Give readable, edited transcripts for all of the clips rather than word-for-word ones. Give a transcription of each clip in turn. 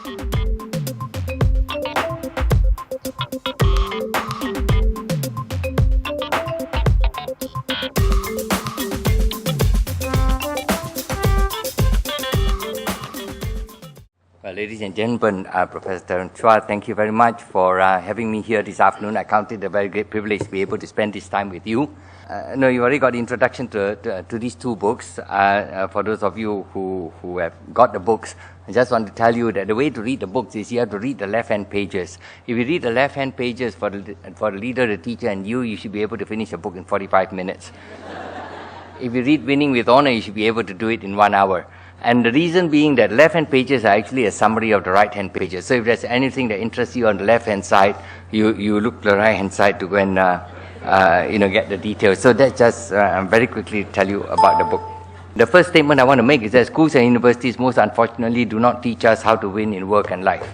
Well, ladies and gentlemen, Professor Terence Chua, thank you very much for having me here this afternoon. I count it a very great privilege to be able to spend this time with you. No, you already got the introduction to these two books. For those of you who have got the books, I just want to tell you that the way to read the books is you have to read the left-hand pages. If you read the left-hand pages for the leader, the teacher, and you should be able to finish a book in 45 minutes. If you read Winning with Honor, you should be able to do it in 1 hour. And the reason being that left-hand pages are actually a summary of the right-hand pages. So if there's anything that interests you on the left-hand side, you look to the right-hand side to go and get the details. So that's just very quickly tell you about the book. The first statement I want to make is that schools and universities most unfortunately do not teach us how to win in work and life.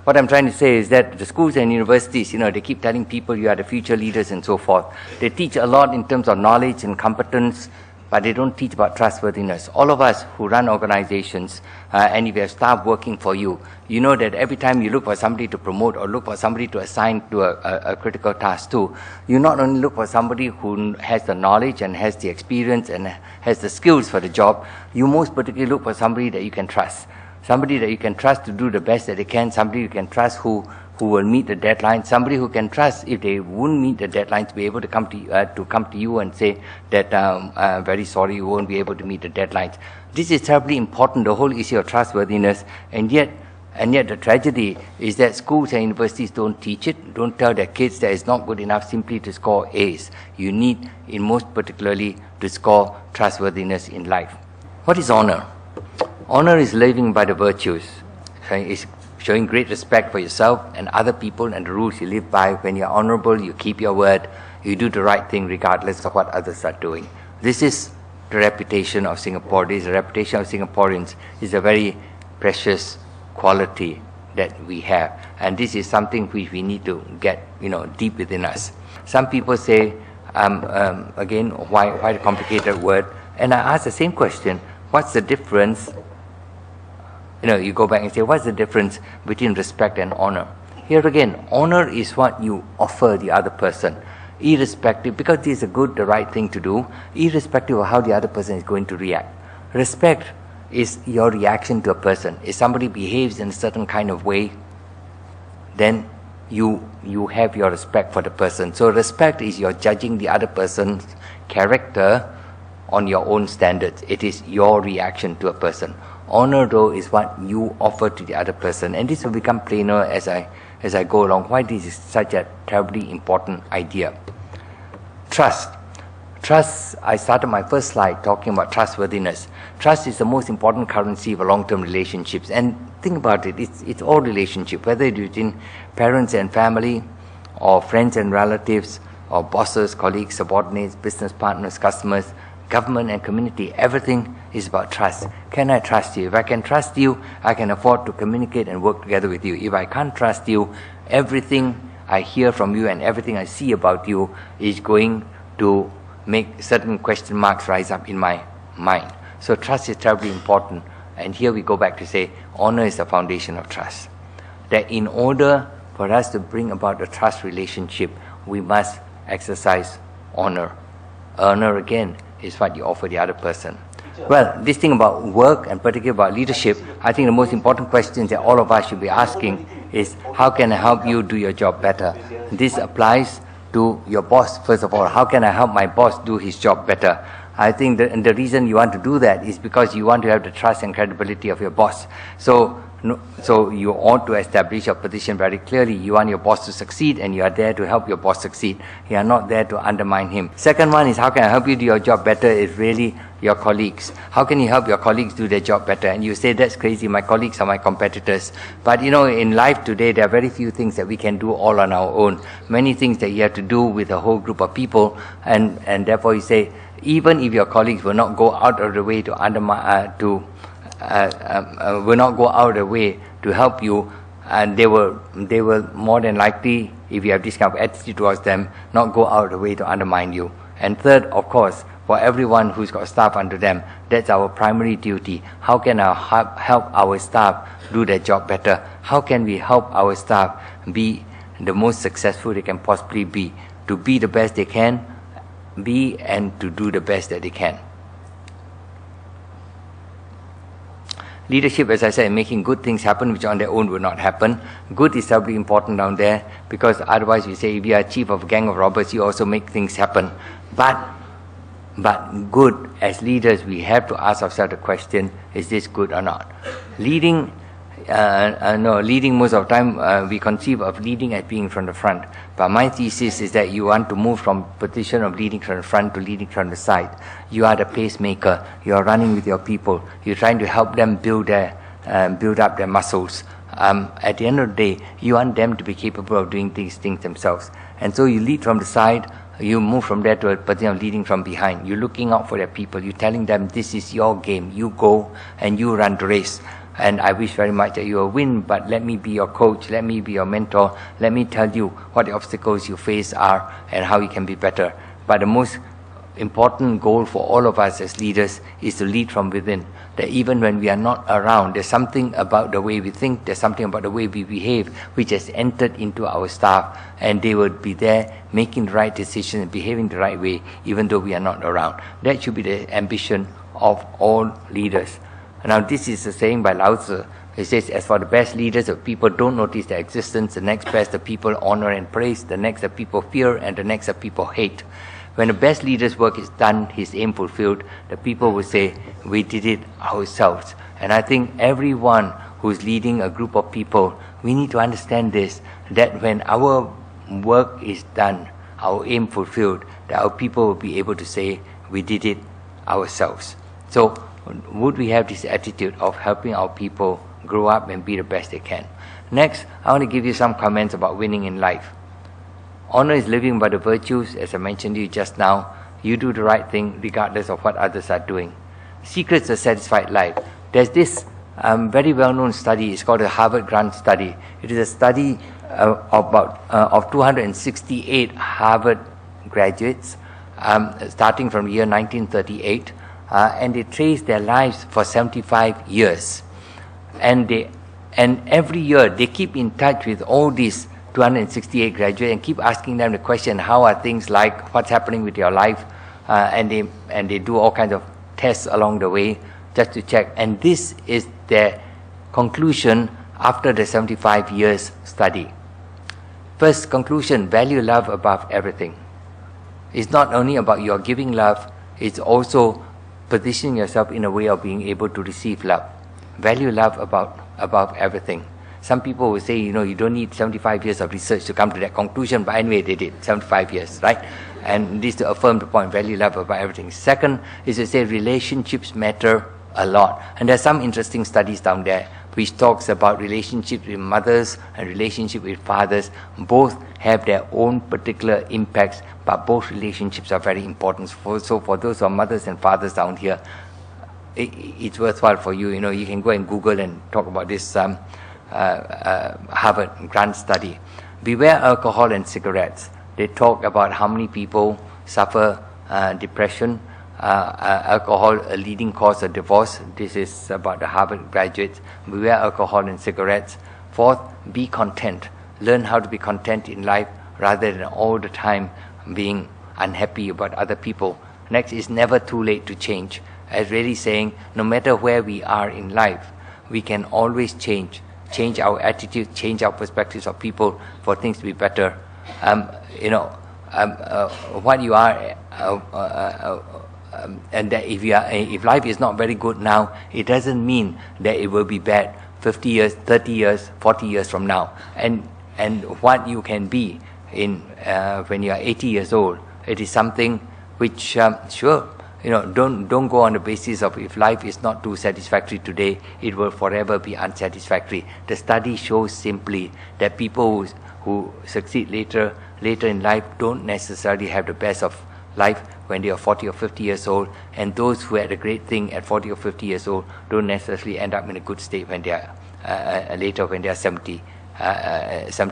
What I'm trying to say is that the schools and universities, they keep telling people you are the future leaders and so forth. They teach a lot in terms of knowledge and competence, but they don't teach about trustworthiness. All of us who run organizations, and if you have staff working for you, you know that every time you look for somebody to promote or look for somebody to assign to a critical task to, you not only look for somebody who has the knowledge and has the experience and has the skills for the job, you most particularly look for somebody that you can trust. Somebody that you can trust to do the best that they can, somebody you can trust who will meet the deadline, somebody who can trust if they won't meet the deadline to be able to come to you and say that very sorry, you won't be able to meet the deadlines. This is terribly important, the whole issue of trustworthiness, and yet the tragedy is that schools and universities don't teach it, don't tell their kids that it's not good enough simply to score A's. You need, in most particularly, to score trustworthiness in life. What is honor? Honor is living by the virtues. It's showing great respect for yourself and other people and the rules you live by. When you're honorable, you keep your word, you do the right thing regardless of what others are doing. This is the reputation of Singapore. This is the reputation of Singaporeans. It's a very precious quality that we have. And this is something which we need to get, deep within us. Some people say, again, why the complicated word? And I ask the same question, what's the difference? You go back and say, what's the difference between respect and honor? Here again, honor is what you offer the other person, irrespective, because this is the right thing to do, irrespective of how the other person is going to react. Respect is your reaction to a person. If somebody behaves in a certain kind of way, then you have your respect for the person. So respect is your judging the other person's character on your own standards. It is your reaction to a person. Honor, though, is what you offer to the other person, and this will become plainer as I go along. Why this is such a terribly important idea. Trust. I started my first slide talking about trustworthiness. Trust is the most important currency for long-term relationships. And think about it, it's all relationship, whether it's between parents and family, or friends and relatives, or bosses, colleagues, subordinates, business partners, customers, government and community. Everything is about trust. Can I trust you? If I can trust you, I can afford to communicate and work together with you. If I can't trust you, everything I hear from you and everything I see about you is going to make certain question marks rise up in my mind. So trust is terribly important. And here we go back to say, honor is the foundation of trust. That in order for us to bring about a trust relationship, we must exercise honor. Honor, again, is what you offer the other person. Well, this thing about work and particularly about leadership, I think the most important questions that all of us should be asking is, how can I help you do your job better? This applies to your boss, first of all. How can I help my boss do his job better? I think the reason you want to do that is because you want to have the trust and credibility of your boss. So you ought to establish your position very clearly. You want your boss to succeed, and you are there to help your boss succeed. You are not there to undermine him. Second one is, how can I help you do your job better, is really your colleagues. How can you help your colleagues do their job better? And you say, that's crazy, my colleagues are my competitors. But in life today, there are very few things that we can do all on our own. Many things that you have to do with a whole group of people, and therefore you say, even if your colleagues will not go out of the way to undermine, will not go out of the way to help you, and they will more than likely, if you have this kind of attitude towards them, not go out of the way to undermine you. And third, of course, for everyone who's got staff under them. That's our primary duty. How can I help our staff do their job better? How can we help our staff be the most successful they can possibly be, to be the best they can be and to do the best that they can? Leadership, as I said, making good things happen which on their own would not happen. Good is terribly important down there, because otherwise we say if you are chief of a gang of robbers, you also make things happen. But good, as leaders, we have to ask ourselves the question, is this good or not? Leading most of the time, we conceive of leading as being from the front. But my thesis is that you want to move from position of leading from the front to leading from the side. You are the pacemaker. You are running with your people. You're trying to help them build up their muscles. At the end of the day, you want them to be capable of doing these things themselves. And so you lead from the side. You move from there to a position of leading from behind. You're looking out for their people. You're telling them, this is your game. You go and you run the race. And I wish very much that you will win, but let me be your coach, let me be your mentor, let me tell you what the obstacles you face are and how you can be better. But the most important goal for all of us as leaders is to lead from within. That even when we are not around, there's something about the way we think, there's something about the way we behave, which has entered into our staff, and they would be there making the right decisions and behaving the right way, even though we are not around. That should be the ambition of all leaders. Now, this is a saying by Lao Tzu. It says, as for the best leaders, the people don't notice their existence. The next best, the people honor and praise. The next, the people fear. And the next, the people hate. When the best leader's work is done, his aim fulfilled, the people will say, we did it ourselves. And I think everyone who's leading a group of people, we need to understand this, that when our work is done, our aim fulfilled, that our people will be able to say, we did it ourselves. So, would we have this attitude of helping our people grow up and be the best they can? Next, I want to give you some comments about winning in life. Honor is living by the virtues, as I mentioned to you just now. You do the right thing regardless of what others are doing. Secrets of a satisfied life. There's this very well-known study. It's called the Harvard Grant Study. It is a study of 268 Harvard graduates, starting from the year 1938. And they trace their lives for 75 years. And every year they keep in touch with all these 268 graduates and keep asking them the question, how are things like, what's happening with your life? And they do all kinds of tests along the way just to check. And this is their conclusion after the 75 years study. First conclusion, value love above everything. It's not only about your giving love, it's also positioning yourself in a way of being able to receive love. Value love above everything. Some people will say, you don't need 75 years of research to come to that conclusion, but anyway, they did 75 years, right? And this to affirm the point, value love above everything. Second is to say relationships matter a lot. And there are some interesting studies down there which talks about relationships with mothers and relationship with fathers. Both have their own particular impacts, but both relationships are very important. So for those who are mothers and fathers down here, it's worthwhile for you. You can go and Google and talk about this Harvard Grant Study. Beware alcohol and cigarettes. They talk about how many people suffer depression. Alcohol, a leading cause of divorce. This is about the Harvard graduates. Beware alcohol and cigarettes. Fourth, be content. Learn how to be content in life rather than all the time being unhappy about other people. Next is never too late to change. As really saying, no matter where we are in life, we can always change our attitude, change our perspectives of people for things to be better. What you are, and that if life is not very good now, it doesn't mean that it will be bad 50 years, 30 years, 40 years from now. And what you can be when you are 80 years old, it is something which, don't go on the basis of if life is not too satisfactory today, it will forever be unsatisfactory. The study shows simply that people who succeed later in life don't necessarily have the best of life when they are 40 or 50 years old, and those who had a great thing at 40 or 50 years old don't necessarily end up in a good state when they are later when they are 70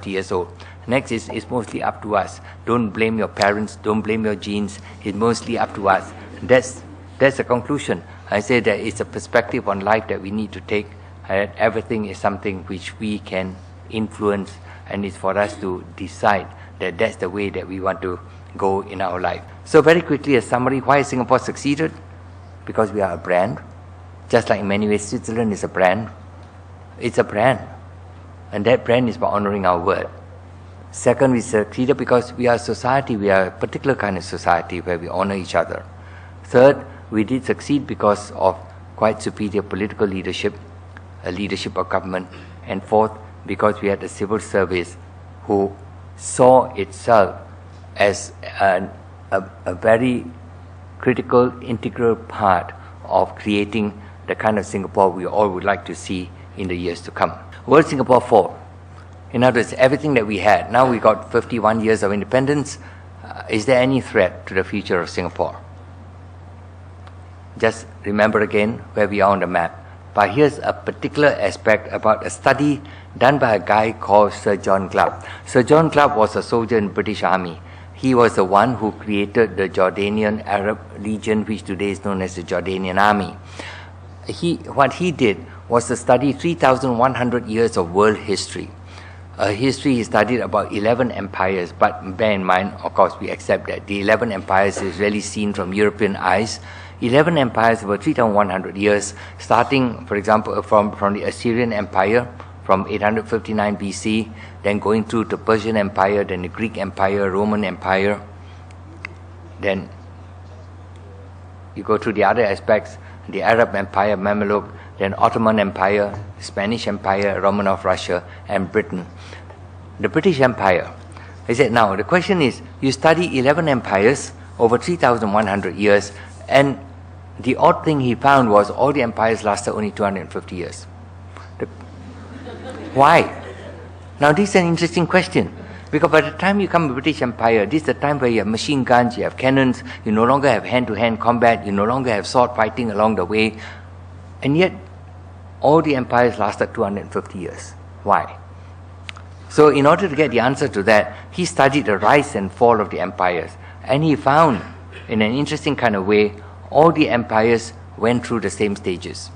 years old. Next is it's mostly up to us. Don't blame your parents, don't blame your genes. It's mostly up to us. that's the conclusion. I say that it's a perspective on life that we need to take. Everything is something which we can influence, and it's for us to decide that that's the way that we want to go in our life. So very quickly, a summary: why Singapore succeeded? Because we are a brand. Just like in many ways Switzerland is a brand. It's a brand, and that brand is by honoring our word. Second, we succeeded because we are a society. We are a particular kind of society where we honor each other. Third, we did succeed because of quite superior political leadership, a leadership of government. And fourth, because we had a civil service who saw itself as a very critical, integral part of creating the kind of Singapore we all would like to see in the years to come. World Singapore 4. In other words, everything that we had. Now we got 51 years of independence. Is there any threat to the future of Singapore? Just remember again where we are on the map. But here's a particular aspect about a study done by a guy called Sir John Clubb. Sir John Clubb was a soldier in the British Army. He was the one who created the Jordanian Arab Legion, which today is known as the Jordanian Army. What he did was to study 3,100 years of world history. History, he studied about 11 empires, but bear in mind, of course, we accept that the 11 empires is really seen from European eyes. 11 empires over 3,100 years, starting, for example, from the Assyrian Empire, from 859 BC, then going through the Persian Empire, then the Greek Empire, Roman Empire. Then you go through the other aspects, the Arab Empire, Mamluk, then Ottoman Empire, Spanish Empire, Romanov Russia, and Britain. The British Empire. I said, now the question is, you study 11 empires over 3,100 years, and the odd thing he found was all the empires lasted only 250 years. Why? Now this is an interesting question, because by the time you come to the British Empire, this is the time where you have machine guns, you have cannons, you no longer have hand-to-hand combat, you no longer have sword fighting along the way, and yet all the empires lasted 250 years. Why? So in order to get the answer to that, he studied the rise and fall of the empires, and he found, in an interesting kind of way, all the empires went through the same stages.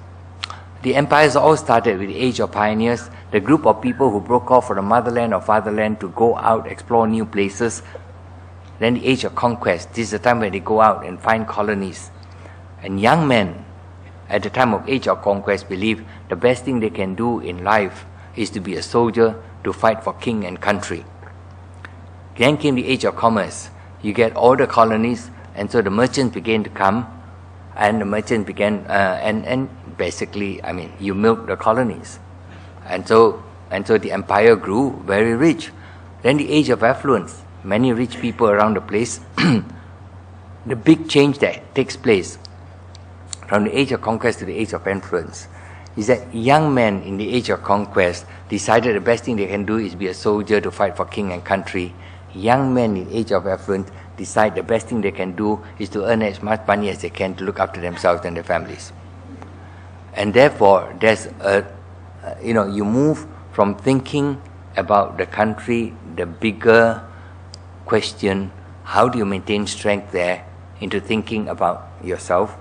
The empires all started with the age of pioneers, the group of people who broke off from the motherland or fatherland to go out, explore new places. Then the age of conquest. This is the time when they go out and find colonies. And young men, at the time of age of conquest, believe the best thing they can do in life is to be a soldier, to fight for king and country. Then came the age of commerce. You get all the colonies, and so the merchants began to come, and the merchants began, and basically, I mean, you milk the colonies. And so the empire grew very rich. Then the age of affluence, many rich people around the place. The big change that takes place from the age of conquest to the age of influence is that young men in the age of conquest decided the best thing they can do is be a soldier to fight for king and country. Young men in the age of affluence decide the best thing they can do is to earn as much money as they can to look after themselves and their families. And therefore, there's you move from thinking about the country, the bigger question, how do you maintain strength there, into thinking about yourself.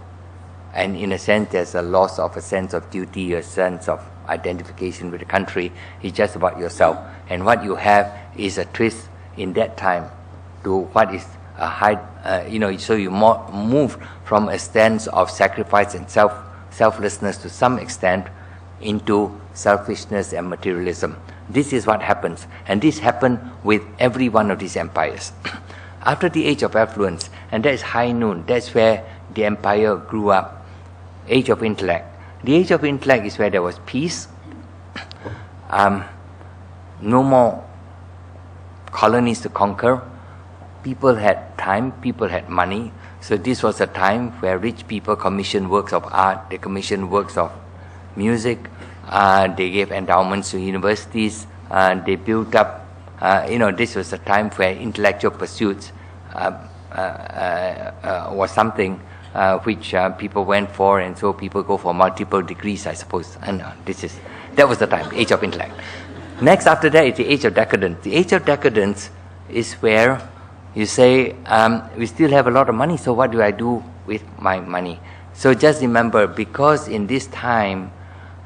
And in a sense, there's a loss of a sense of duty, a sense of identification with the country. It's just about yourself. And what you have is a twist in that time to what is a high, so you move from a stance of sacrifice and selflessness to some extent into selfishness and materialism. This is what happens, and this happened with every one of these empires. After the age of affluence, and that is high noon, that's where the empire grew up. Age of intellect. The age of intellect is where there was peace, no more colonies to conquer, people had time, people had money. So this was a time where rich people commissioned works of art, they commissioned works of music, they gave endowments to universities, they built up, this was a time where intellectual pursuits was something which people went for, and so people go for multiple degrees, I suppose. And that was the time, age of intellect. Next after that is the age of decadence. The age of decadence is where you say, we still have a lot of money, so what do I do with my money. So just remember, because in this time,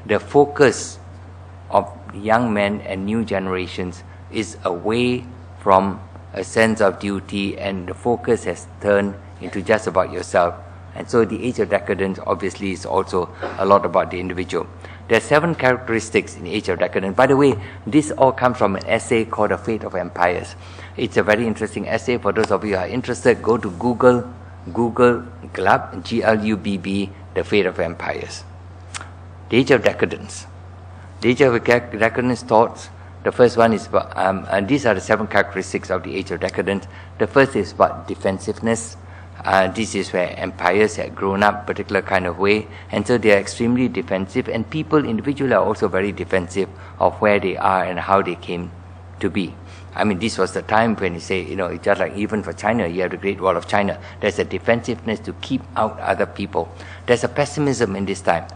the focus of young men and new generations is away from a sense of duty, and the focus has turned into just about yourself. And so the age of decadence obviously is also a lot about the individual. There are 7 characteristics in the age of decadence. By the way, this all comes from an essay called The Fate of Empires. It's a very interesting essay. For those of you who are interested, go to Google GLUB, G-L-U-B-B, The Fate of Empires. The age of decadence. The age of decadence thoughts, the first one is about, and these are the 7 characteristics of the age of decadence. The first is about defensiveness. This is where empires had grown up particular kind of way, and so they are extremely defensive, and people individually are also very defensive of where they are and how they came to be. I mean, this was the time when you say, it's just like even for China, you have the Great Wall of China. There's a defensiveness to keep out other people. There's a pessimism in this time.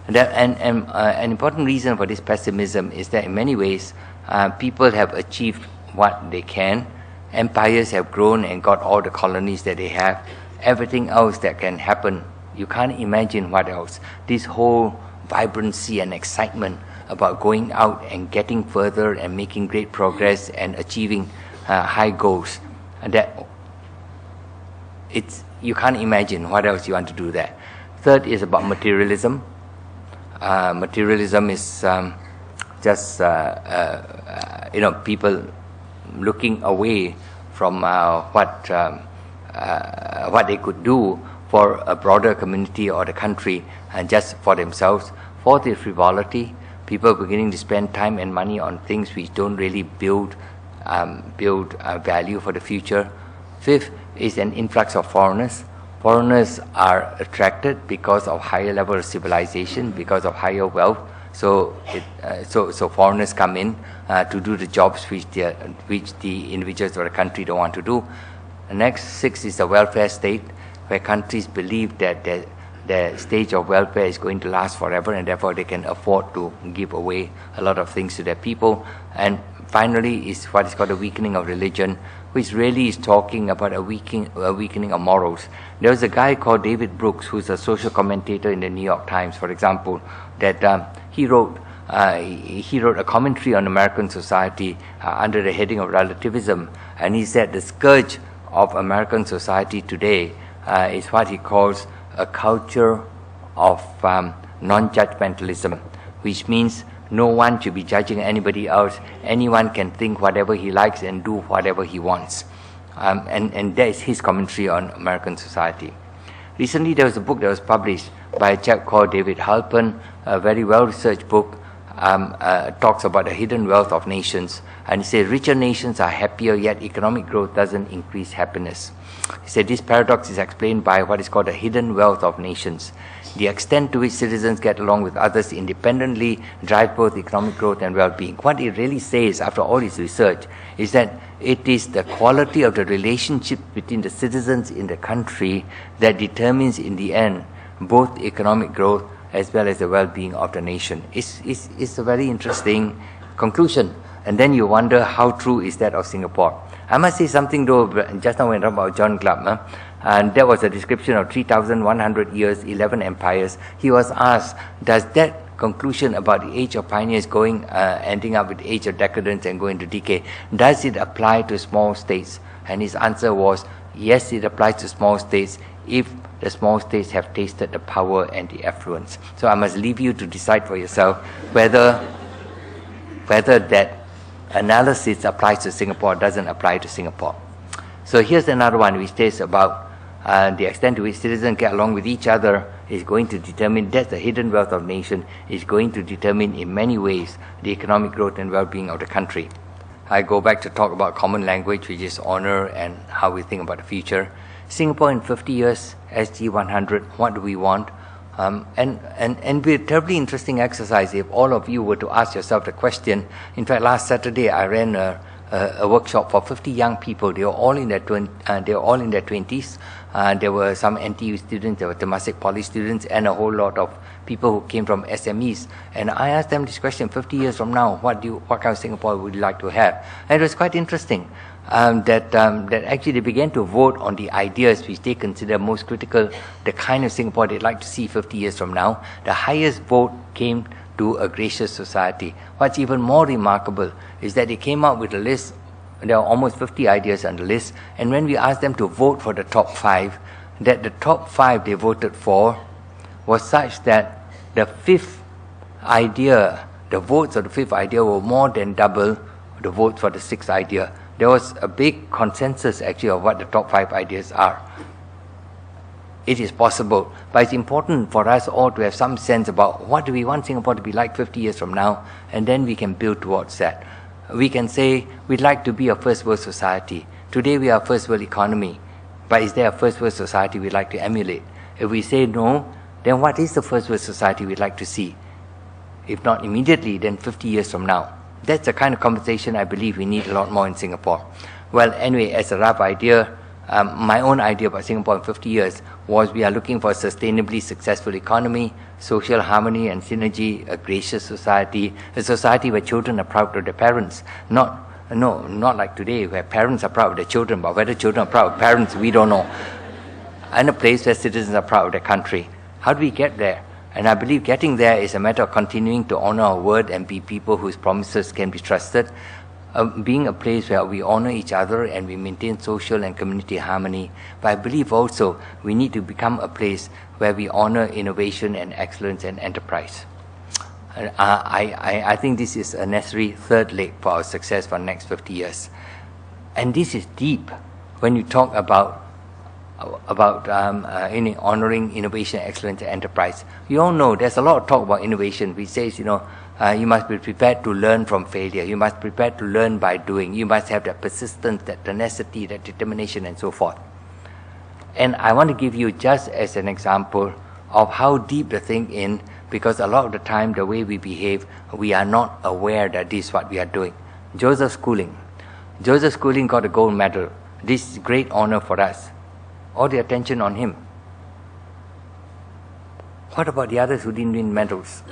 An important reason for this pessimism is that in many ways, people have achieved what they can. Empires have grown and got all the colonies that they have. Everything else that can happen, you can't imagine what else. This whole vibrancy and excitement about going out and getting further and making great progress and achieving high goals, and that you can't imagine what else you want to do there. Third is about materialism. Materialism is just people looking away from what they could do for a broader community or the country and just for themselves. Fourth is frivolity. People beginning to spend time and money on things which don't really build value for the future. Fifth is an influx of foreigners. Foreigners are attracted because of higher level of civilization, because of higher wealth. So foreigners come in to do the jobs which the individuals or the country don't want to do. The next, 6 is the welfare state, where countries believe that their stage of welfare is going to last forever, and therefore they can afford to give away a lot of things to their people. And finally is what is called the weakening of religion, which really is talking about a weakening of morals. There was a guy called David Brooks, who's a social commentator in the New York Times, for example, that he wrote a commentary on American society under the heading of relativism, and he said the scourge of American society today is what he calls a culture of non-judgmentalism, which means no one should be judging anybody else. Anyone can think whatever he likes and do whatever he wants. And that is his commentary on American society. Recently there was a book that was published by a chap called David Halpern, a very well-researched book, talks about the hidden wealth of nations. And he said richer nations are happier, yet economic growth doesn't increase happiness. He said this paradox is explained by what is called the hidden wealth of nations. The extent to which citizens get along with others independently drive both economic growth and well-being. What he really says after all his research is that it is the quality of the relationship between the citizens in the country that determines in the end both economic growth as well as the well-being of the nation. It's a very interesting conclusion. And then you wonder how true is that of Singapore. I must say something though, just now when I talked about John Glubb, and there was a description of 3,100 years, 11 empires. He was asked, does that conclusion about the age of pioneers ending up with the age of decadence and going to decay, does it apply to small states? And his answer was, yes, it applies to small states if the small states have tasted the power and the affluence. So I must leave you to decide for yourself whether that analysis applies to Singapore or doesn't apply to Singapore. So here's another one which says about the extent to which citizens get along with each other is going to determine, that's the hidden wealth of nation, is going to determine in many ways the economic growth and well-being of the country. I go back to talk about common language, which is honor and how we think about the future. Singapore in 50 years, SG 100, what do we want? And be a terribly interesting exercise if all of you were to ask yourself the question. In fact, last Saturday I ran a a workshop for 50 young people. They were all in their 20s. There were some NTU students, there were Temasek Poly students, and a whole lot of people who came from SMEs. And I asked them this question: 50 years from now, what kind of Singapore would you like to have? And it was quite interesting that actually they began to vote on the ideas which they consider most critical, the kind of Singapore they'd like to see 50 years from now. The highest vote came to a gracious society. What's even more remarkable is that they came up with a list. There are almost 50 ideas on the list, and when we asked them to vote for the top 5, that the top 5 they voted for was such that the fifth idea, the votes of the fifth idea were more than double the votes for the sixth idea. There was a big consensus actually of what the top 5 ideas are. It is possible, but it's important for us all to have some sense about what do we want Singapore to be like 50 years from now, and then we can build towards that. We can say we'd like to be a first world society. Today we are a first world economy, but is there a first world society we'd like to emulate? If we say no, then what is the first world society we'd like to see? If not immediately, then 50 years from now. That's the kind of conversation I believe we need a lot more in Singapore. Well, anyway, as a rough idea, my own idea about Singapore in 50 years was we are looking for a sustainably successful economy, social harmony and synergy, a gracious society, a society where children are proud of their parents. Not like today where parents are proud of their children, but whether children are proud of parents, we don't know. And a place where citizens are proud of their country. How do we get there? And I believe getting there is a matter of continuing to honor our word and be people whose promises can be trusted. Being a place where we honor each other and we maintain social and community harmony. But I believe also we need to become a place where we honor innovation and excellence and enterprise. I think this is a necessary third leg for our success for the next 50 years. And this is deep when you talk about honoring innovation, excellence, and enterprise. You all know there's a lot of talk about innovation, which says, you must be prepared to learn from failure. You must be prepared to learn by doing. You must have that persistence, that tenacity, that determination, and so forth. And I want to give you just as an example of how deep the thing is, because a lot of the time, the way we behave, we are not aware that this is what we are doing. Joseph Schooling got a gold medal. This is great honor for us. All the attention on him. What about the others who didn't win medals?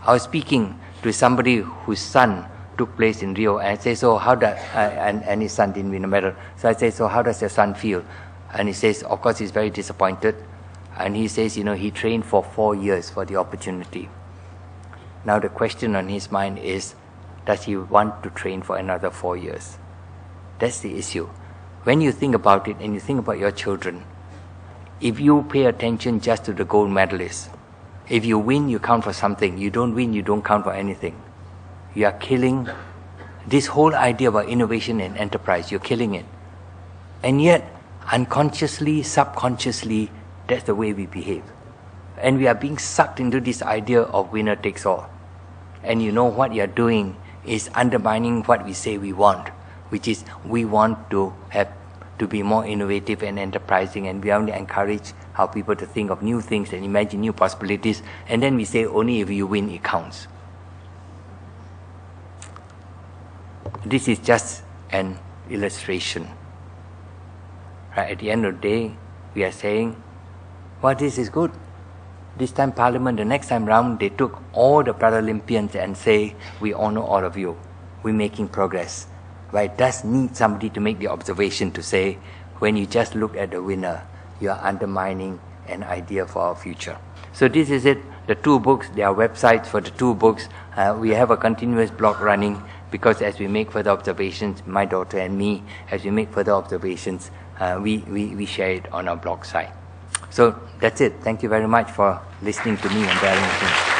I was speaking to somebody whose son took place in Rio, and I say, so how does, and his son didn't win a medal. So I say, so how does your son feel? And he says, of course, he's very disappointed. And he says, he trained for 4 years for the opportunity. Now the question on his mind is, does he want to train for another 4 years? That's the issue. When you think about it and you think about your children, if you pay attention just to the gold medalists, if you win, you count for something. You don't win, you don't count for anything. You are killing this whole idea about innovation and enterprise. You're killing it. And yet, unconsciously, subconsciously, that's the way we behave. And we are being sucked into this idea of winner takes all. And what you're doing is undermining what we say we want, which is we want to be more innovative and enterprising, and we only encourage our people to think of new things and imagine new possibilities, and then we say only if you win it counts. This is just an illustration. Right? At the end of the day, we are saying, this is good. This time Parliament, the next time round, they took all the Paralympians and say, we honor all of you. We're making progress. But it does need somebody to make the observation to say, when you just look at the winner, you are undermining an idea for our future. So this is it, the 2 books. There are websites for the 2 books. We have a continuous blog running, because as we make further observations, my daughter and me, as we make further observations, we share it on our blog site. So that's it. Thank you very much for listening to me and bearing with me.